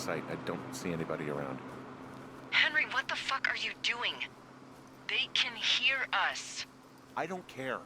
sight. I don't see anybody around. Henry, what the fuck are you doing? They can hear us. I don't care.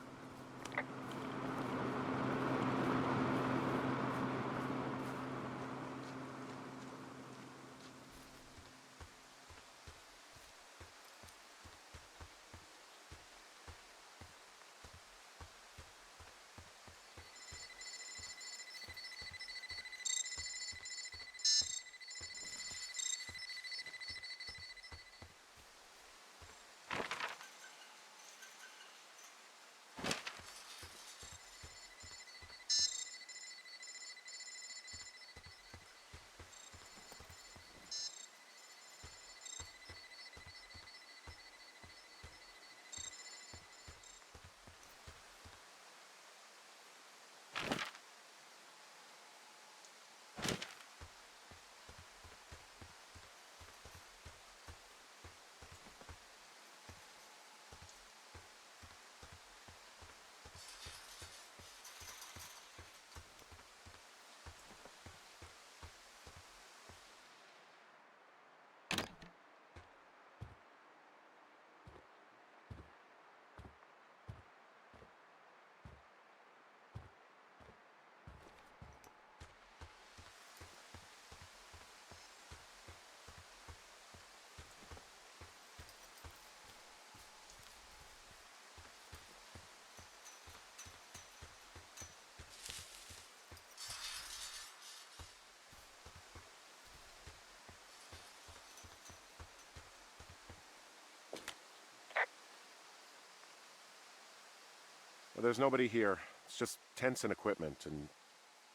Well, there's nobody here. It's just tents and equipment, and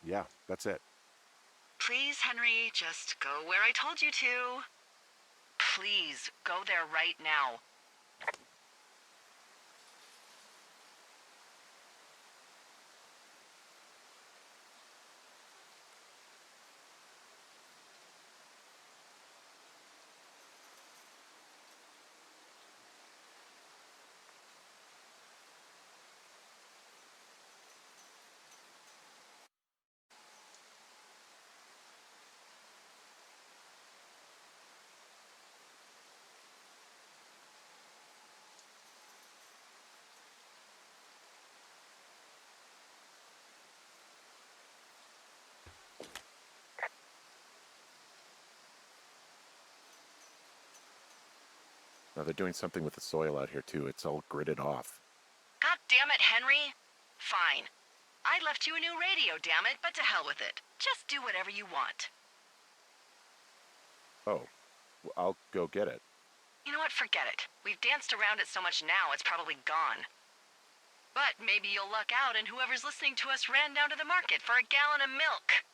yeah, that's it. Please, Henry, just go where I told you to. Please, go there right now. Now, they're doing something with the soil out here, too. It's all gridded off. God damn it, Henry. Fine. I left you a new radio, damn it, but to hell with it. Just do whatever you want. Oh, well, I'll go get it. You know what? Forget it. We've danced around it so much now, it's probably gone. But maybe you'll luck out and whoever's listening to us ran down to the market for a gallon of milk.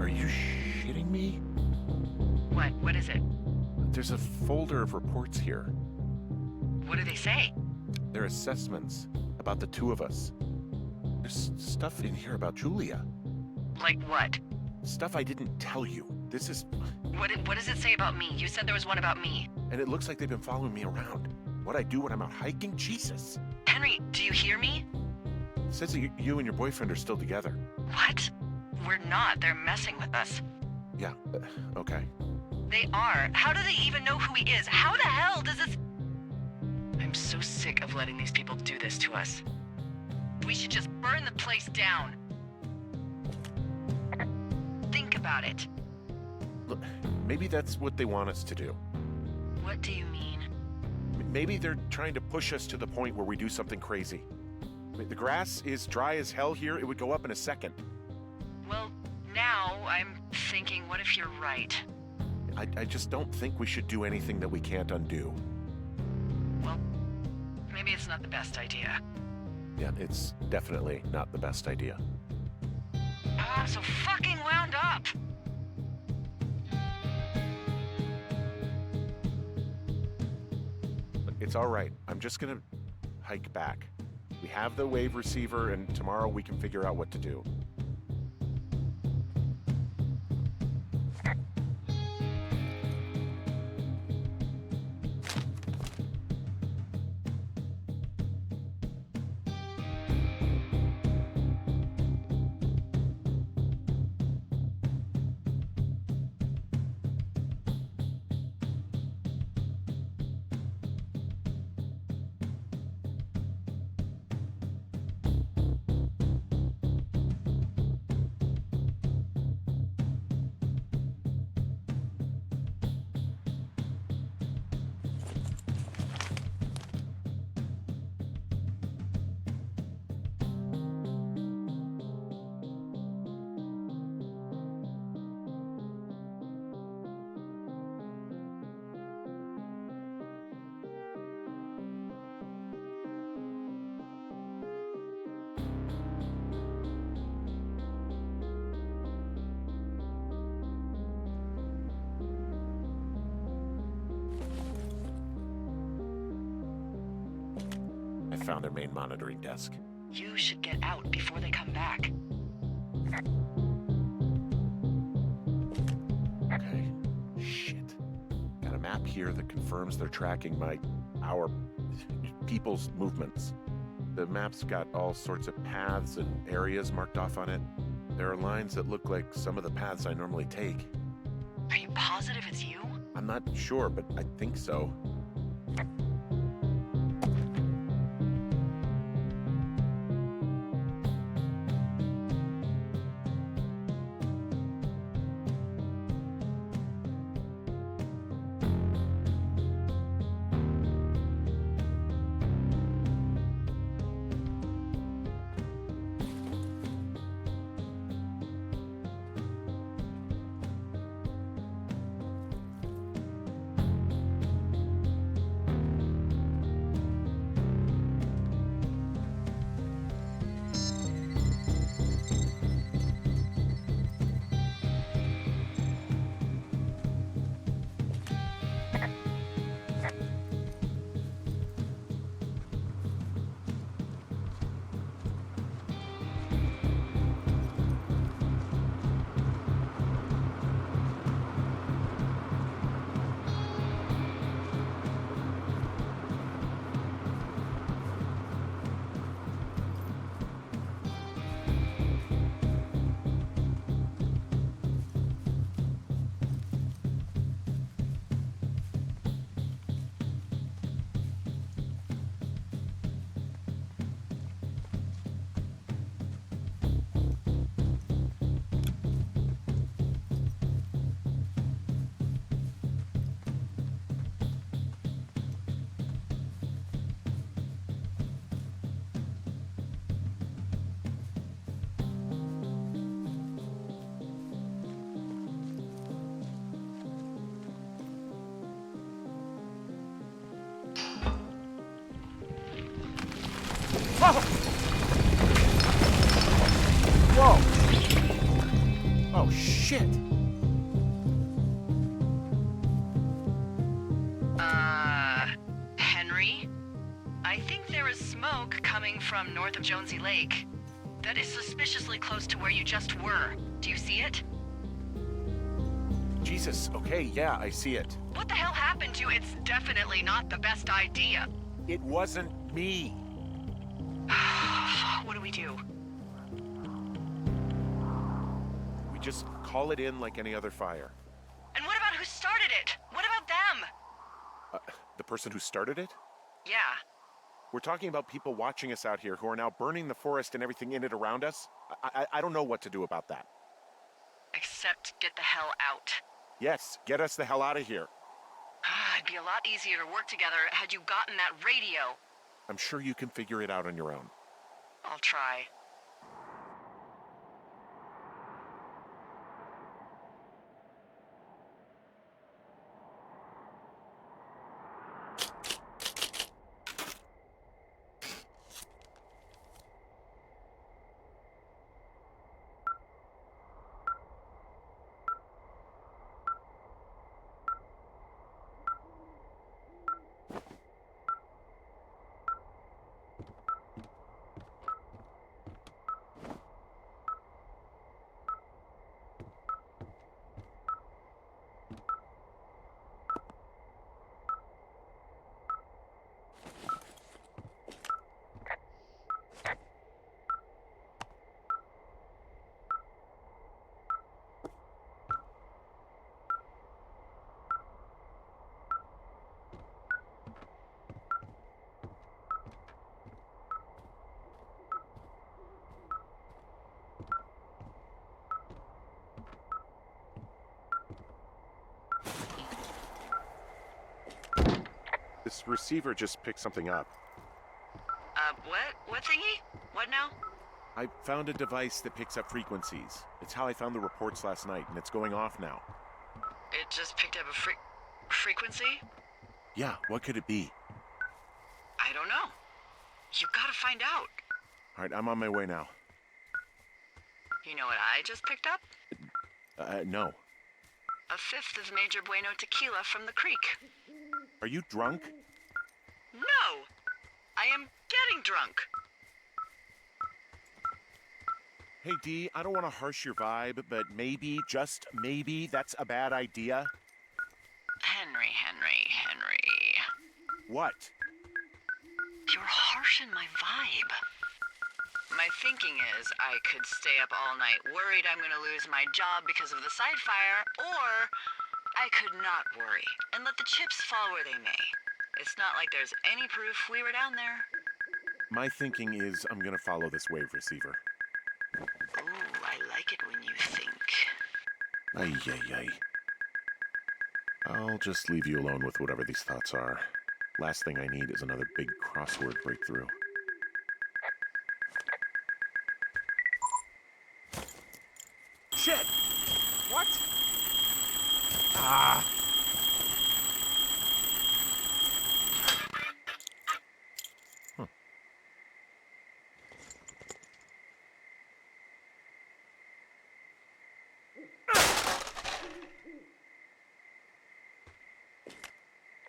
Are you shitting me? What is it? There's a folder of reports here. What do they say? They're assessments about the two of us. There's stuff in here about Julia. Like what? Stuff I didn't tell you. This is... What does it say about me? You said there was one about me. And it looks like they've been following me around. What I do when I'm out hiking? Jesus. Henry, do you hear me? It says that you and your boyfriend are still together. What? we're not. They're messing with us. Yeah, okay. They are. How do they even know who he is? How the hell does this... I'm so sick of letting these people do this to us. We should just burn the place down. Think about it. Look, maybe that's what they want us to do. What do you mean? Maybe they're trying to push us to the point where we do something crazy. The grass is dry as hell here. It would go up in a second. Well, now I'm thinking, what if you're right? I just don't think we should do anything that we can't undo. Well, maybe it's not the best idea. Yeah, it's definitely not the best idea. I'm so fucking wound up! It's all right. I'm just gonna hike back. We have the wave receiver, and tomorrow we can figure out what to do. Found their main monitoring desk. You should get out before they come back. Okay. Shit. Got a map here that confirms they're tracking our people's movements. The map's got all sorts of paths and areas marked off on it. There are lines that look like some of the paths I normally take. Are you positive it's you? I'm not sure, but I think so. Whoa! Oh, shit! Henry? I think there is smoke coming from north of Jonesy Lake. That is suspiciously close to where you just were. Do you see it? Jesus, okay, yeah, I see it. What the hell happened to you? It's definitely not the best idea. It wasn't me. What do we do? You just call it in like any other fire. And what about who started it? What about them? The person who started it? Yeah. We're talking about people watching us out here who are now burning the forest and everything in it around us. I don't know what to do about that. Except get the hell out. Yes, get us the hell out of here. It'd be a lot easier to work together had you gotten that radio. I'm sure you can figure it out on your own. I'll try. This receiver just picked something up. What? What thingy? What now? I found a device that picks up frequencies. It's how I found the reports last night, and it's going off now. It just picked up a frequency? Yeah, what could it be? I don't know. You gotta find out. All right, I'm on my way now. You know what I just picked up? No. A fifth of Major Bueno tequila from the creek. Are you drunk? No! I am getting drunk. Hey, Dee, I don't want to harsh your vibe, but maybe, just maybe, that's a bad idea. Henry. What? You're harshing my vibe. My thinking is I could stay up all night worried I'm gonna lose my job because of the side fire, or I could not worry and let the chips fall where they may. It's not like there's any proof we were down there. My thinking is I'm gonna follow this wave receiver. Ooh, I like it when you think. Ay. I'll just leave you alone with whatever these thoughts are. Last thing I need is another big crossword breakthrough. Shit! What? Ah!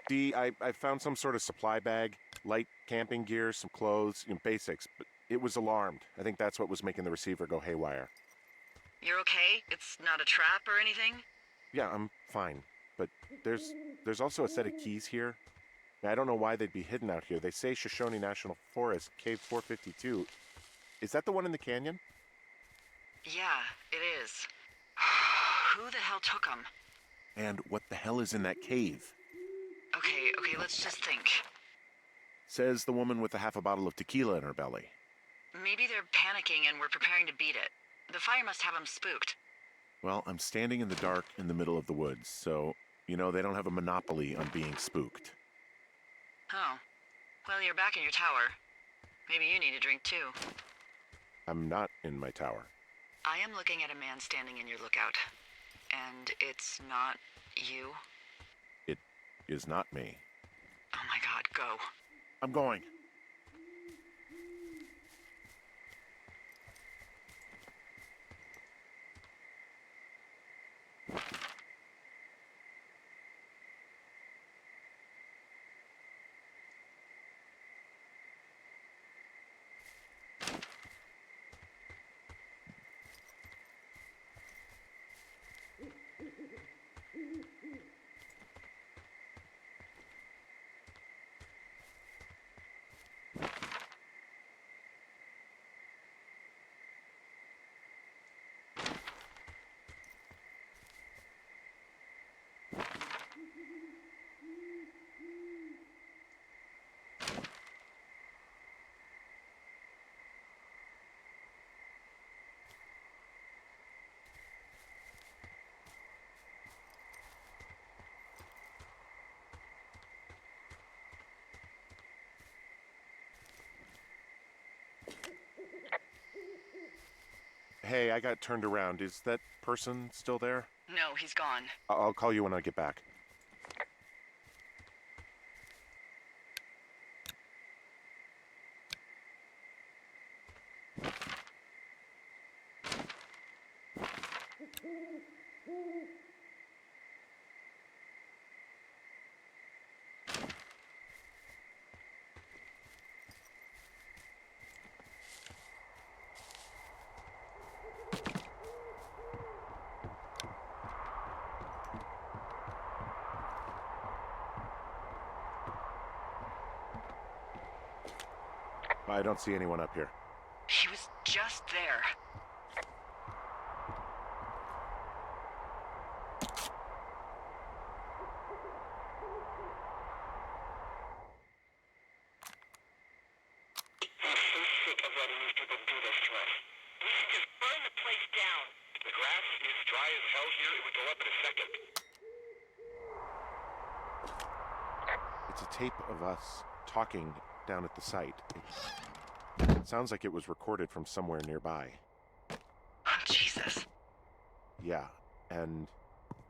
Dee, I found some sort of supply bag, light camping gear, some clothes, basics, but it was alarmed. I think that's what was making the receiver go haywire. You're okay? It's not a trap or anything? Yeah, I'm fine, but there's also a set of keys here. I don't know why they'd be hidden out here. They say Shoshone National Forest, Cave 452. Is that the one in the canyon? Yeah, it is. Who the hell took them? And what the hell is in that cave? Okay, let's just think. Says the woman with a half a bottle of tequila in her belly. Maybe they're panicking and we're preparing to beat it. The fire must have them spooked. Well, I'm standing in the dark in the middle of the woods, so, they don't have a monopoly on being spooked. Oh. Well, you're back in your tower. Maybe you need a drink too. I'm not in my tower. I am looking at a man standing in your lookout. And it's not you? It is not me. Oh my god, go. I'm going. Hey, I got turned around. Is that person still there? No, he's gone. I'll call you when I get back. I don't see anyone up here. He was just there. I'm so sick of letting these people do this to us. We should just burn the place down. The grass is dry as hell here. It would go up in a second. It's a tape of us talking down at the site. It sounds like it was recorded from somewhere nearby. Oh, Jesus. Yeah, and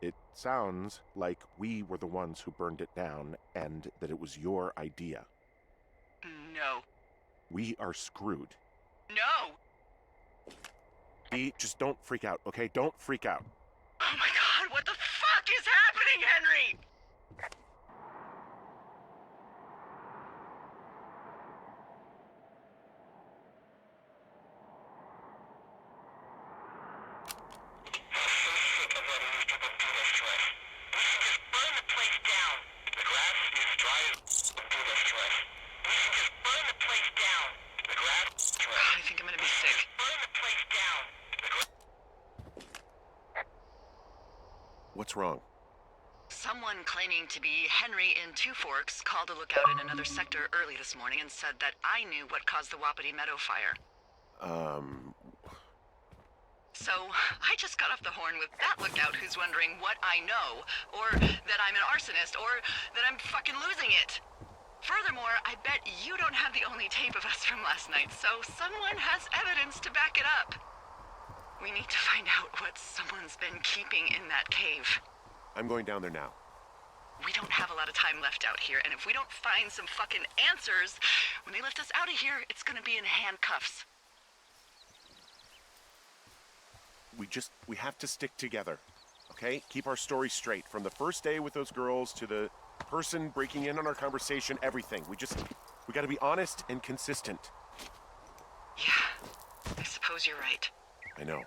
it sounds like we were the ones who burned it down and that it was your idea. No. We are screwed. No! Dee, just don't freak out, okay? Don't freak out. Oh my god, what the fuck is happening, Henry? I'm so sick of letting these people do this to us. We should just burn the place down. The grass is dry as do this to us. We should just burn the place down. The grass is dry. God, I think I'm gonna be sick. Burn the place down. What's wrong? Someone claiming to be Henry in Two Forks called a lookout in another sector early this morning and said that I knew what caused the Wapiti Meadow fire. So, I just got off the horn with that lookout who's wondering what I know, or that I'm an arsonist, or that I'm fucking losing it. Furthermore, I bet you don't have the only tape of us from last night, so someone has evidence to back it up. We need to find out what someone's been keeping in that cave. I'm going down there now. We don't have a lot of time left out here, and if we don't find some fucking answers, when they lift us out of here, it's gonna be in handcuffs. We have to stick together, okay? Keep our story straight. From the first day with those girls to the person breaking in on our conversation, everything. We gotta be honest and consistent. Yeah, I suppose you're right. I know.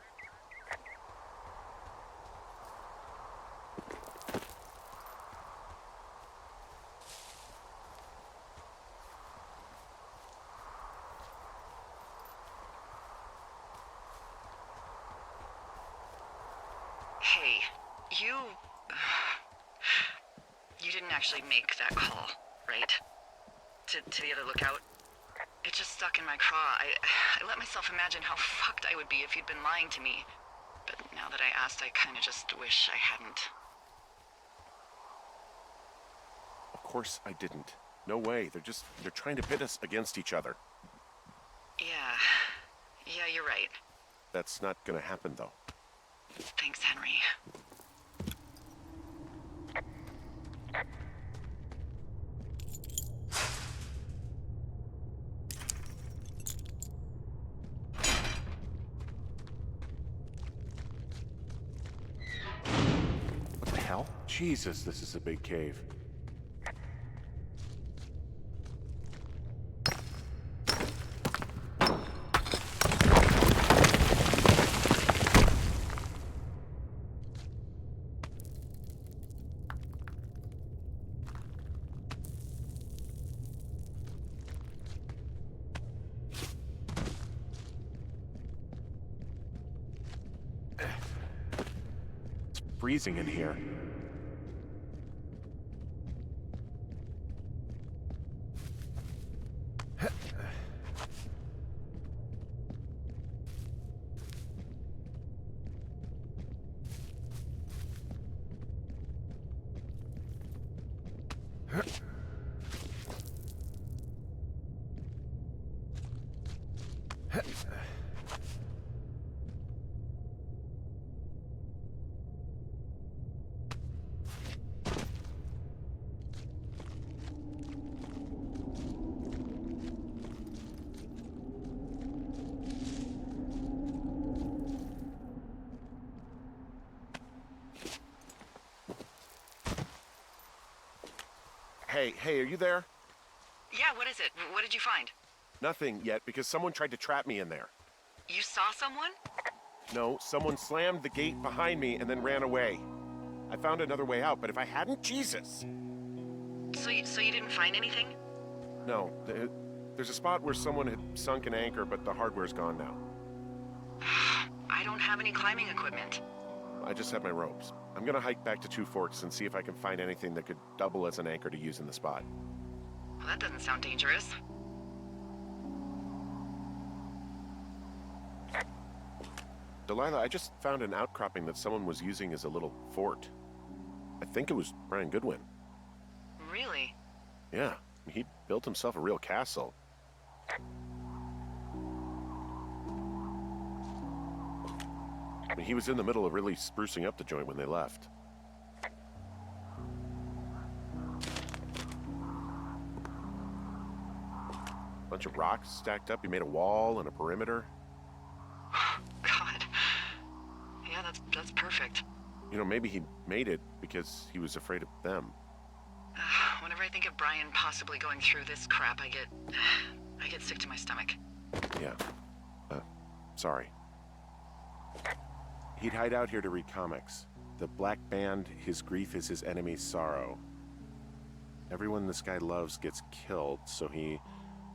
Hey, you didn't actually make that call, right? To the other lookout? It just stuck in my craw. I let myself imagine how fucked I would be if you'd been lying to me. But now that I asked, I kinda just wish I hadn't. Of course I didn't. No way. They're trying to pit us against each other. Yeah, you're right. That's not gonna happen, though. Thanks, Henry. What the hell? Jesus, this is a big cave. Freezing in here. Hey, are you there? Yeah, what is it? What did you find? Nothing yet, because someone tried to trap me in there. You saw someone? No, someone slammed the gate behind me and then ran away. I found another way out, but if I hadn't, Jesus! So you didn't find anything? No, there's a spot where someone had sunk an anchor, but the hardware's gone now. I don't have any climbing equipment. I just have my ropes. I'm gonna hike back to Two Forks and see if I can find anything that could double as an anchor to use in the spot. Well, that doesn't sound dangerous. Delilah, I just found an outcropping that someone was using as a little fort. I think it was Brian Goodwin. Really? Yeah, he built himself a real castle. He was in the middle of really sprucing up the joint when they left. Bunch of rocks stacked up. He made a wall and a perimeter. God. Yeah, that's perfect. You know, maybe he made it because he was afraid of them. Whenever I think of Brian possibly going through this crap, I get sick to my stomach. Yeah. Sorry. He'd hide out here to read comics. The Black Band, his grief is his enemy's sorrow. Everyone this guy loves gets killed, so he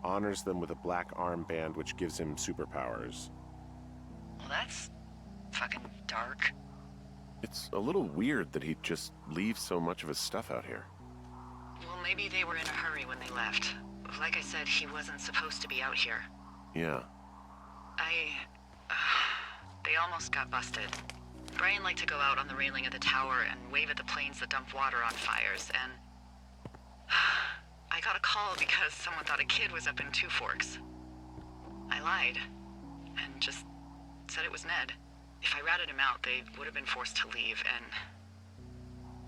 honors them with a black armband which gives him superpowers. Well, that's fucking dark. It's a little weird that he'd just leave so much of his stuff out here. Well, maybe they were in a hurry when they left. Like I said, he wasn't supposed to be out here. Yeah. They almost got busted. Brian liked to go out on the railing of the tower and wave at the planes that dump water on fires, and I got a call because someone thought a kid was up in Two Forks. I lied, and just said it was Ned. If I ratted him out, they would have been forced to leave, and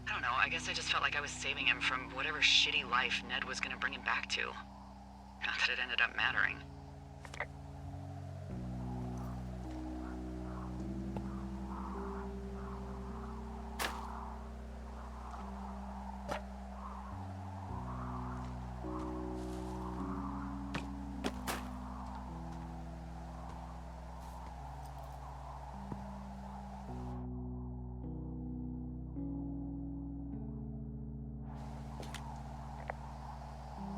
I don't know, I guess I just felt like I was saving him from whatever shitty life Ned was gonna bring him back to. Not that it ended up mattering.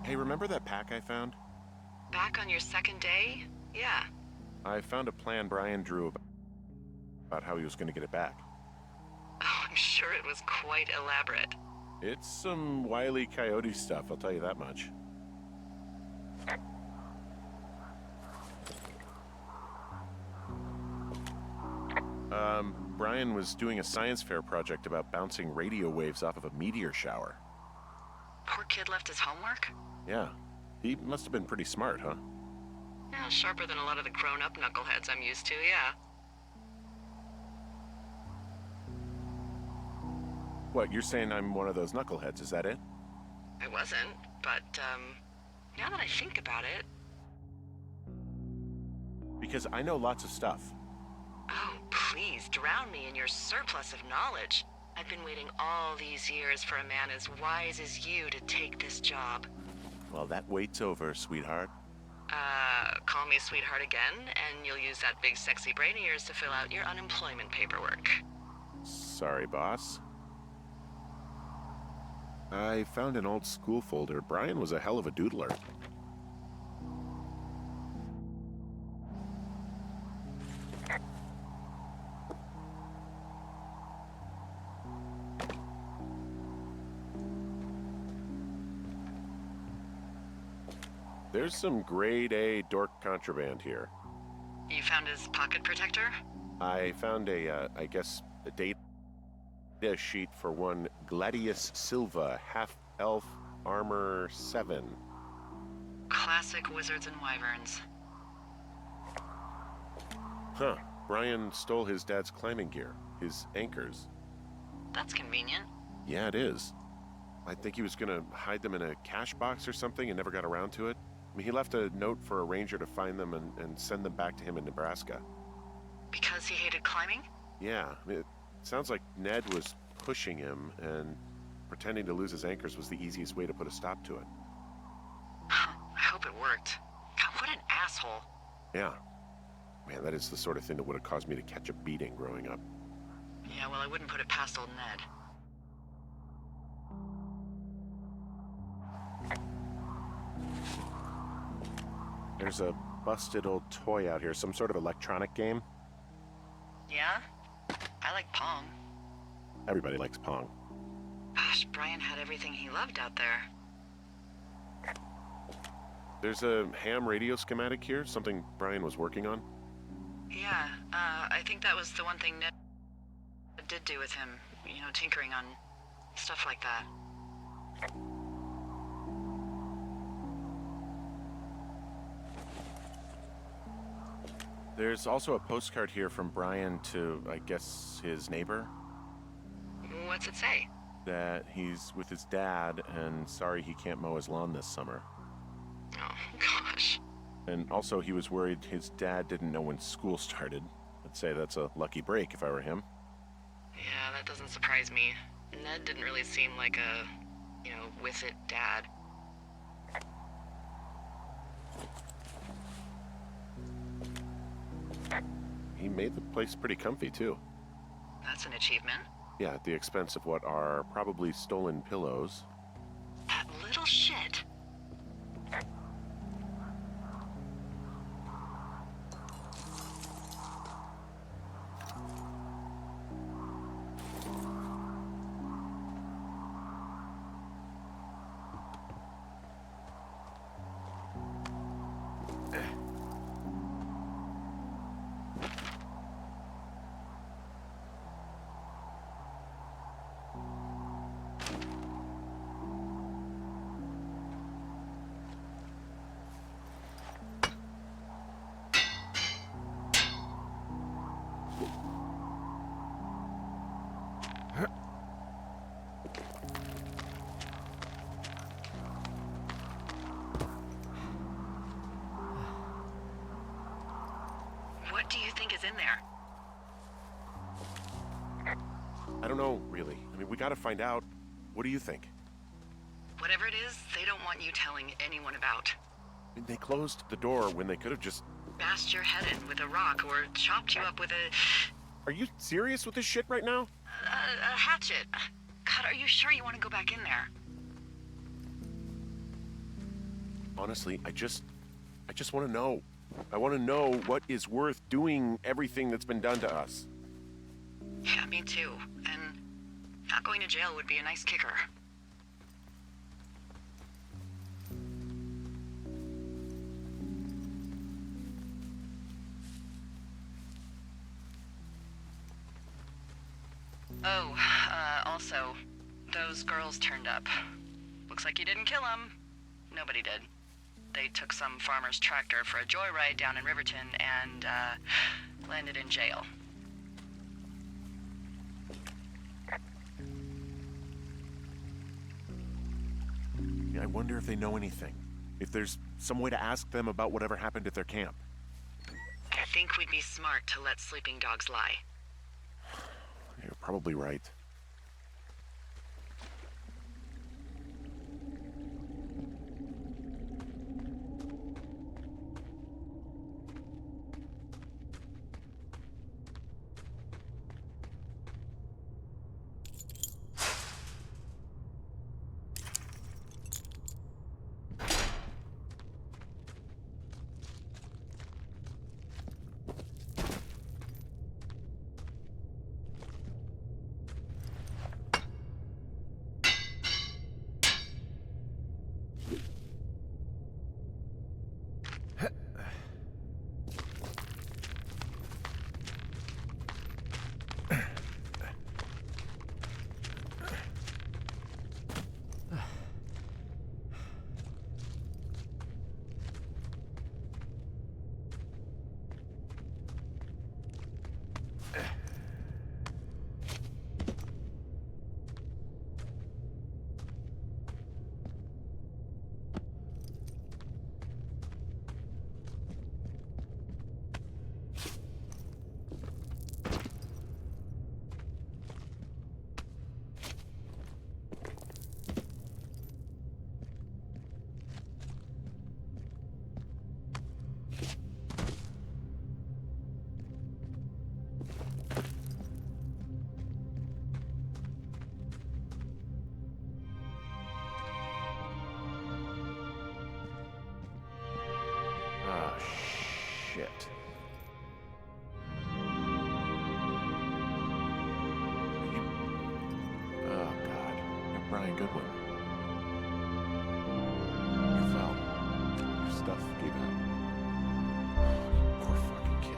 Hey, remember that pack I found? Back on your second day? Yeah. I found a plan Brian drew about how he was going to get it back. Oh, I'm sure it was quite elaborate. It's some Wile E. Coyote stuff, I'll tell you that much. Brian was doing a science fair project about bouncing radio waves off of a meteor shower. Poor kid left his homework? Yeah. He must have been pretty smart, huh? Yeah, sharper than a lot of the grown-up knuckleheads I'm used to, yeah. What, you're saying I'm one of those knuckleheads, is that it? I wasn't, but, now that I think about it... Because I know lots of stuff. Oh, please, drown me in your surplus of knowledge. I've been waiting all these years for a man as wise as you to take this job. Well, that wait's over, sweetheart. Call me sweetheart again, and you'll use that big sexy brain of yours to fill out your unemployment paperwork. Sorry, boss. I found an old school folder. Brian was a hell of a doodler. There's some grade A dork contraband here. You found his pocket protector? I found a data sheet for one Gladius Silva, half-elf armor 7. Classic wizards and wyverns. Huh. Brian stole his dad's climbing gear, his anchors. That's convenient. Yeah, it is. I think he was gonna hide them in a cash box or something and never got around to it. I mean, he left a note for a ranger to find them and send them back to him in Nebraska. Because he hated climbing? Yeah, it sounds like Ned was pushing him, and pretending to lose his anchors was the easiest way to put a stop to it. I hope it worked. God, what an asshole. Yeah. Man, that is the sort of thing that would have caused me to catch a beating growing up. Yeah, well, I wouldn't put it past old Ned. There's a busted old toy out here, some sort of electronic game. Yeah? I like Pong. Everybody likes Pong. Gosh, Brian had everything he loved out there. There's a ham radio schematic here, something Brian was working on. Yeah, I think that was the one thing Ned did do with him. You know, tinkering on stuff like that. There's also a postcard here from Brian to, I guess, his neighbor. What's it say? That he's with his dad and sorry he can't mow his lawn this summer. Oh, gosh. And also he was worried his dad didn't know when school started. I'd say that's a lucky break if I were him. Yeah, that doesn't surprise me. Ned didn't really seem like a, with it dad. He made the place pretty comfy, too. That's an achievement. Yeah, at the expense of what are probably stolen pillows. That little shit. What do you think is in there? I don't know, really. I mean, we gotta find out. What do you think? Whatever it is, they don't want you telling anyone about. I mean, they closed the door when they could have just... Bashed your head in with a rock or chopped you up with a Are you serious with this shit right now? hatchet. God, are you sure you want to go back in there? Honestly, I just want to know. I want to know what is worth doing everything that's been done to us. Yeah, me too. And not going to jail would be a nice kicker. Oh, also, those girls turned up. Looks like you didn't kill them. Nobody did. They took some farmer's tractor for a joyride down in Riverton and, landed in jail. I wonder if they know anything. If there's some way to ask them about whatever happened at their camp. I think we'd be smart to let sleeping dogs lie. You're probably right. Brian Goodwin. You fell. Your stuff gave out. You poor fucking kid.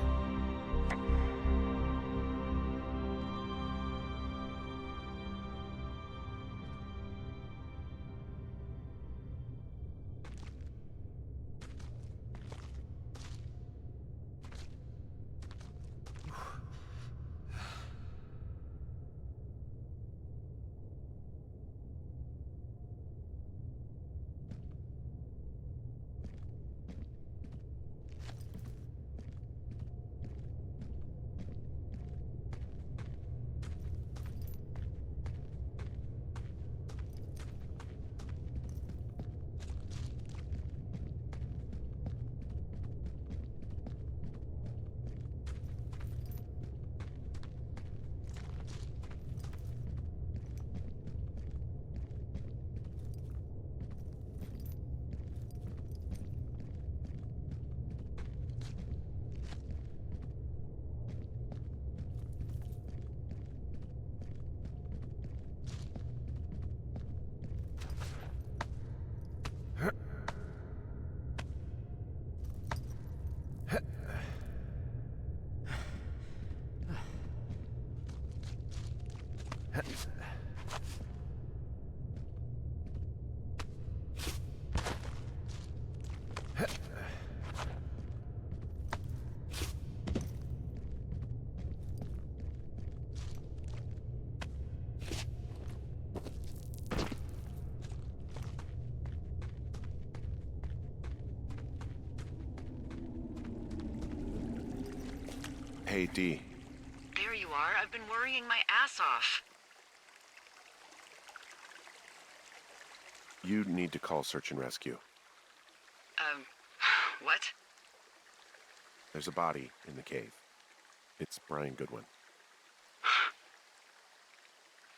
Hey, D. There you are. I've been worrying my ass off. You need to call search and rescue. What? There's a body in the cave. It's Brian Goodwin.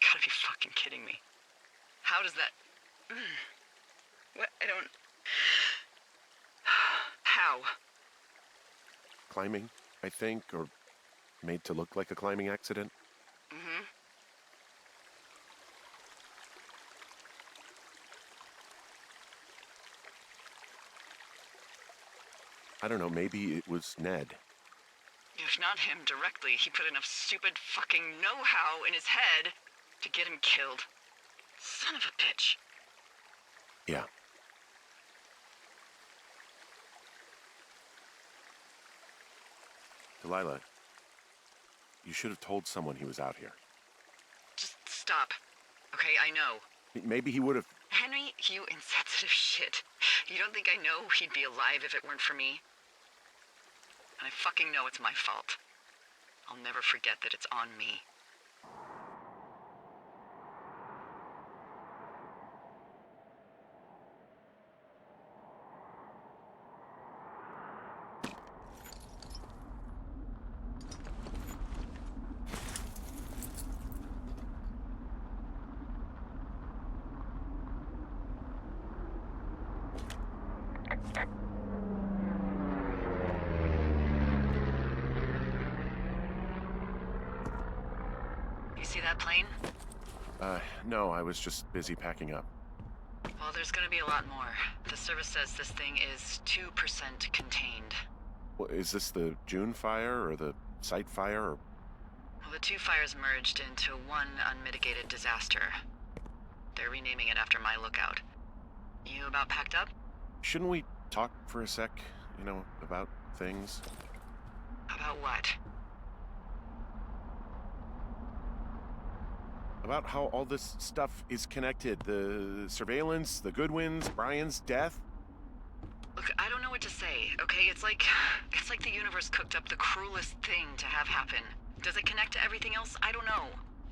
Gotta be fucking kidding me. How does that... What? I don't... How? Climbing, I think, or made to look like a climbing accident. Mm-hmm. I don't know, maybe it was Ned. If not him directly, he put enough stupid fucking know-how in his head to get him killed. Son of a bitch. Yeah. Delilah, you should have told someone he was out here. Just stop. Okay, I know. Maybe he would have... Henry, you insensitive shit. You don't think I know he'd be alive if it weren't for me? And I fucking know it's my fault. I'll never forget that it's on me. You see that plane? No, I was just busy packing up. Well, there's gonna be a lot more. The service says this thing is 2% contained. Well, is this the June fire, or the site fire, or... Well, the two fires merged into one unmitigated disaster. They're renaming it after my lookout. You about packed up? Shouldn't we talk for a sec, about things? About what? About how all this stuff is connected. The surveillance, the Goodwins, Brian's death. Look, I don't know what to say, okay? It's like the universe cooked up the cruelest thing to have happen. Does it connect to everything else? I don't know.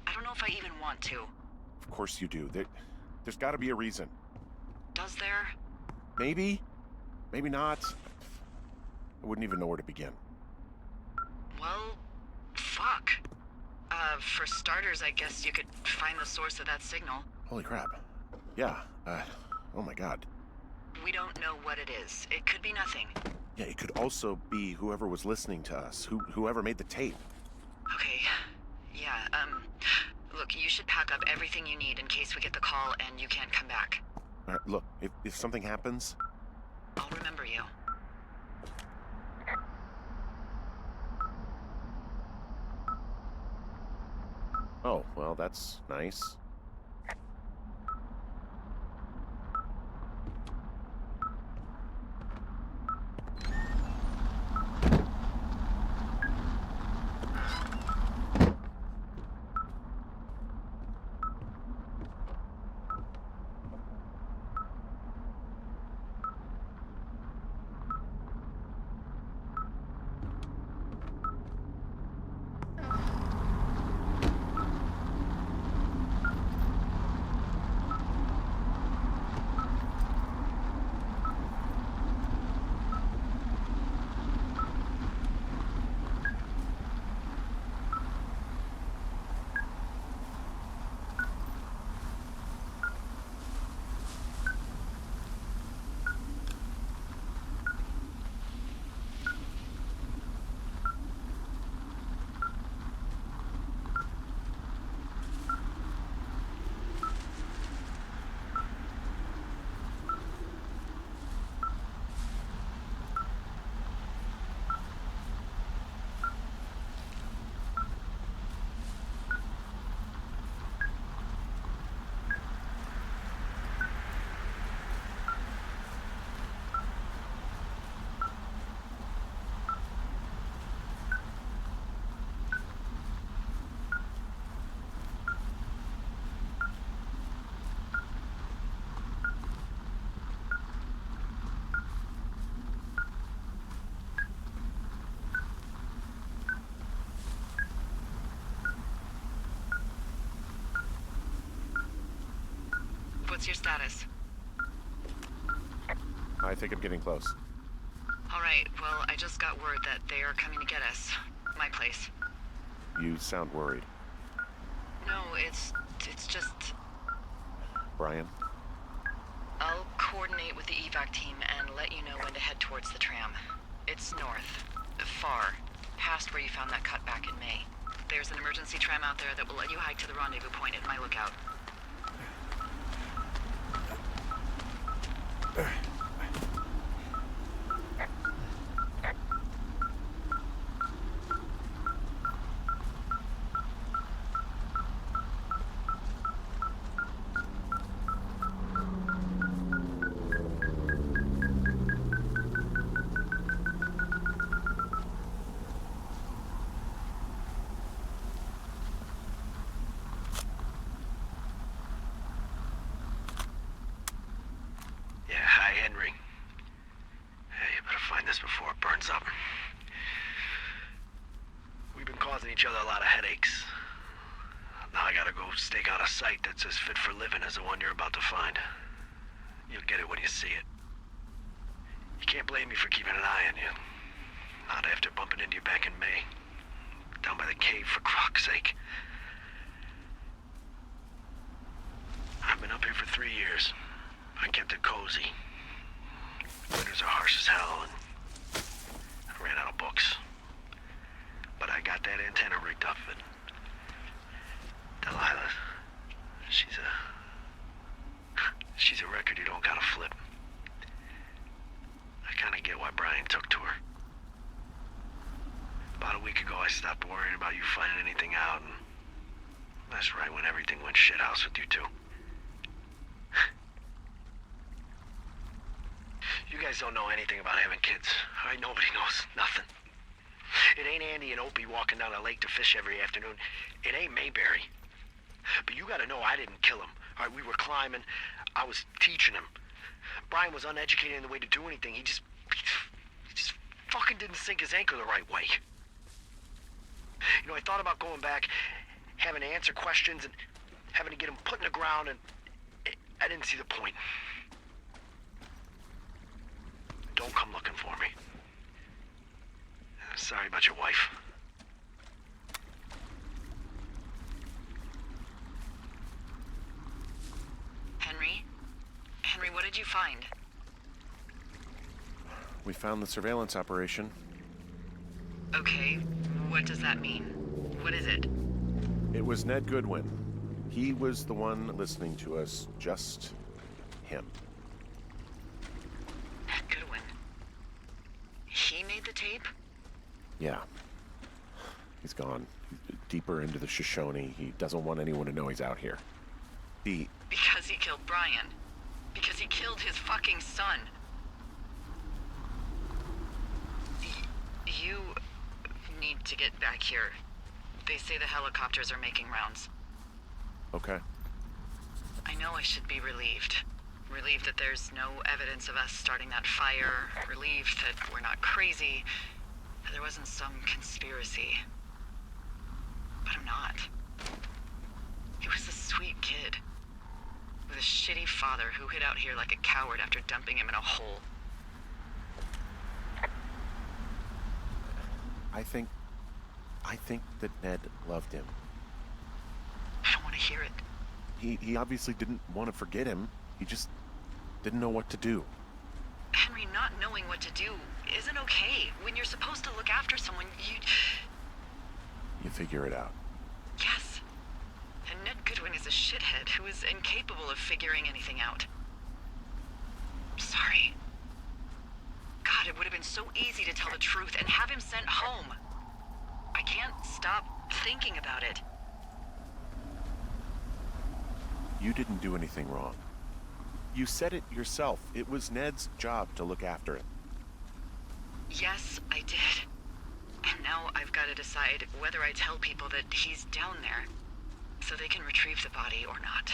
I don't know if I even want to. Of course you do. There's gotta be a reason. Does there? Maybe. Maybe not. I wouldn't even know where to begin. Well, fuck. For starters, I guess you could find the source of that signal. Holy crap. Yeah, oh my god. We don't know what it is. It could be nothing. Yeah, it could also be whoever was listening to us, whoever made the tape. Okay. Yeah, Look, you should pack up everything you need in case we get the call and you can't come back. All right, look, if something happens, I'll remember you. oh, well, that's nice. What's your status? I think I'm getting close. All right, well, I just got word that they are coming to get us. My place. You sound worried. No, it's just... Brian? I'll coordinate with the evac team and let you know when to head towards the tram. It's north. Far. Past where you found that cut back in May. There's an emergency tram out there that will let you hike to the rendezvous point at my lookout. Each other a lot of headaches. Now I gotta go stake out a site that's as fit for living as the one you're about to find. You'll get it when you see it. You can't blame me for keeping an eye on you. Not after bumping into you back in May. Down by the cave, for croc's sake. I've been up here for 3 years. I kept it cozy. Winters are harsh as hell, and I ran out of books. But I got that antenna rigged up, and Delilah, she's a record you don't gotta flip. I kinda get why Brian took to her. About a week ago, I stopped worrying about you finding anything out, and that's right when everything went shithouse with you two. You guys don't know anything about having kids. All right, nobody knows nothing. It ain't Andy and Opie walking down the lake to fish every afternoon. It ain't Mayberry. But you gotta know I didn't kill him. All right, we were climbing. I was teaching him. Brian was uneducated in the way to do anything. He just fucking didn't sink his anchor the right way. You know, I thought about going back, having to answer questions, and having to get him put in the ground, and I didn't see the point. Don't come looking for me. Sorry about your wife. Henry, what did you find? We found the surveillance operation. Okay, what does that mean? What is it? It was Ned Goodwin. He was the one listening to us, just him. Goodwin. He made the tape? Yeah. He's gone. He's deeper into the Shoshone. He doesn't want anyone to know he's out here. Because he killed Brian. Because he killed his fucking son. You need to get back here. They say the helicopters are making rounds. Okay. I know I should be relieved. Relieved that there's no evidence of us starting that fire. Relieved that we're not crazy. That there wasn't some conspiracy. But I'm not. He was a sweet kid. With a shitty father who hid out here like a coward after dumping him in a hole. I think that Ned loved him. I don't want to hear it. He obviously didn't want to forget him. He just didn't know what to do. Henry, not knowing what to do isn't okay. When you're supposed to look after someone, You figure it out. Yes. And Ned Goodwin is a shithead who is incapable of figuring anything out. I'm sorry. God, it would have been so easy to tell the truth and have him sent home. I can't stop thinking about it. You didn't do anything wrong. You said it yourself. It was Ned's job to look after it. Yes, I did. And now I've got to decide whether I tell people that he's down there so they can retrieve the body or not.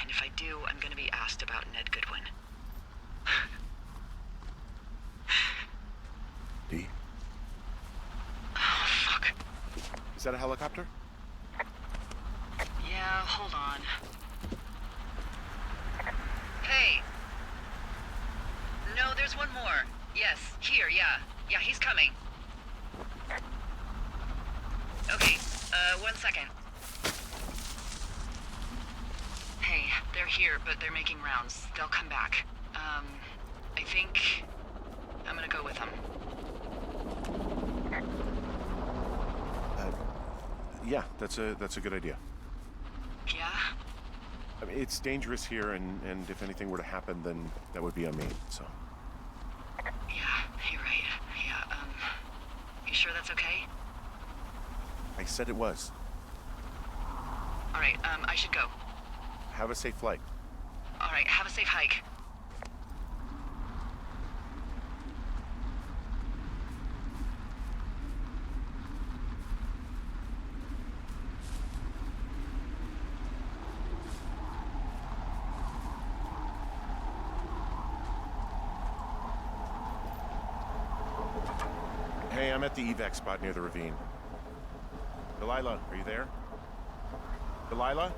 And if I do, I'm going to be asked about Ned Goodwin. Dee? Oh, fuck. Is that a helicopter? Yeah, hold on. Hey! No, there's one more. Yes, here, yeah. Yeah, he's coming. Okay, 1 second. Hey, they're here, but they're making rounds. They'll come back. I think I'm gonna go with them. Yeah, that's a good idea. Yeah? I mean, it's dangerous here, and if anything were to happen, then that would be on me, so. Yeah, you're right. Yeah, you sure that's okay? I said it was. Alright, I should go. Have a safe flight. Alright, have a safe hike. Hey, I'm at the evac spot near the ravine. Delilah, are you there? Delilah?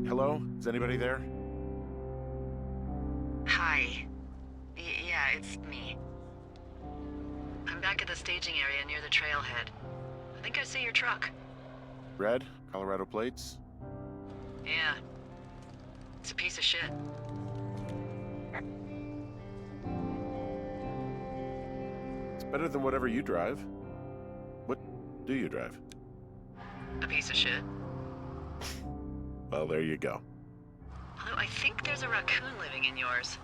Hello? Is anybody there? Hi. Yeah, it's me. I'm back at the staging area near the trailhead. I think I see your truck. Red? Colorado plates? Yeah. It's a piece of shit. It's better than whatever you drive. What do you drive? A piece of shit. Well, there you go. Although I think there's a raccoon living in yours.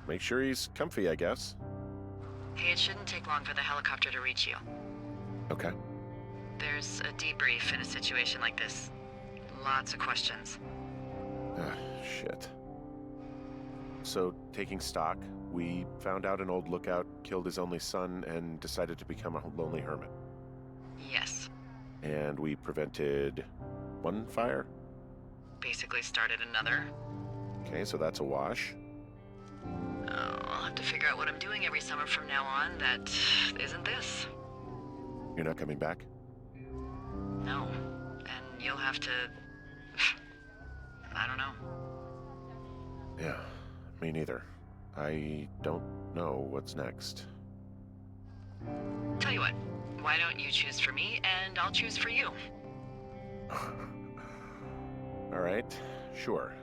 Make sure he's comfy, I guess. Hey, it shouldn't take long for the helicopter to reach you. Okay. There's a debrief in a situation like this. Lots of questions. Shit. So, taking stock, we found out an old lookout killed his only son and decided to become a lonely hermit. Yes. And we prevented one fire? Basically started another. Okay, so that's a wash. Oh, I'll have to figure out what I'm doing every summer from now on that isn't this. You're not coming back? No. And you'll have to... I don't know. Yeah, me neither. I don't know what's next. Tell you what, why don't you choose for me and I'll choose for you? All right, sure.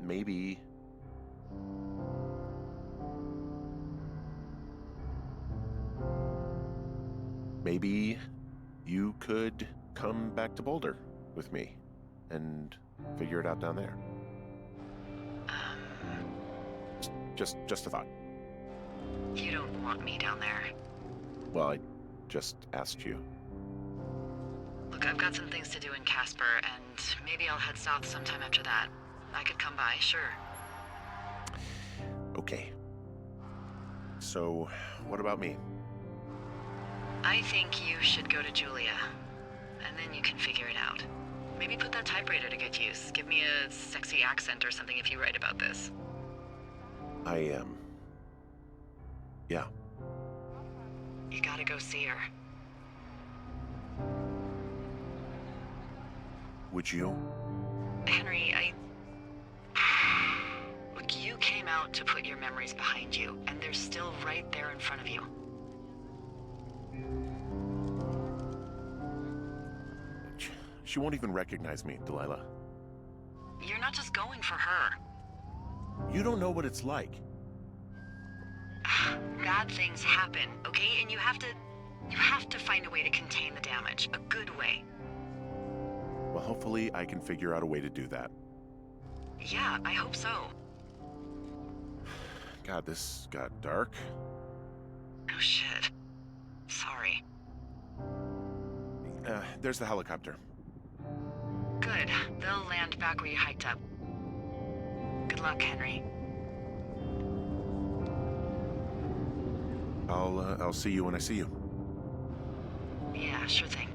Maybe... Maybe you could come back to Boulder with me and figure it out down there. Just a thought. You don't want me down there. Well, I just asked you. Look, I've got some things to do in Casper, and maybe I'll head south sometime after that. I could come by, sure. Okay. So, what about me? I think you should go to Julia, and then you can figure it out. Maybe put that typewriter to good use. Give me a sexy accent or something if you write about this. Yeah. You gotta go see her. Would you? Henry, Look, you came out to put your memories behind you, and they're still right there in front of you. She won't even recognize me, Delilah. You're not just going for her. You don't know what it's like. Bad things happen, okay? And you have to find a way to contain the damage. A good way. Well, hopefully I can figure out a way to do that. Yeah, I hope so. God, this got dark. Oh shit. Sorry. There's the helicopter. Good. They'll land back where you hiked up. Good luck, Henry. I'll see you when I see you. Yeah, sure thing.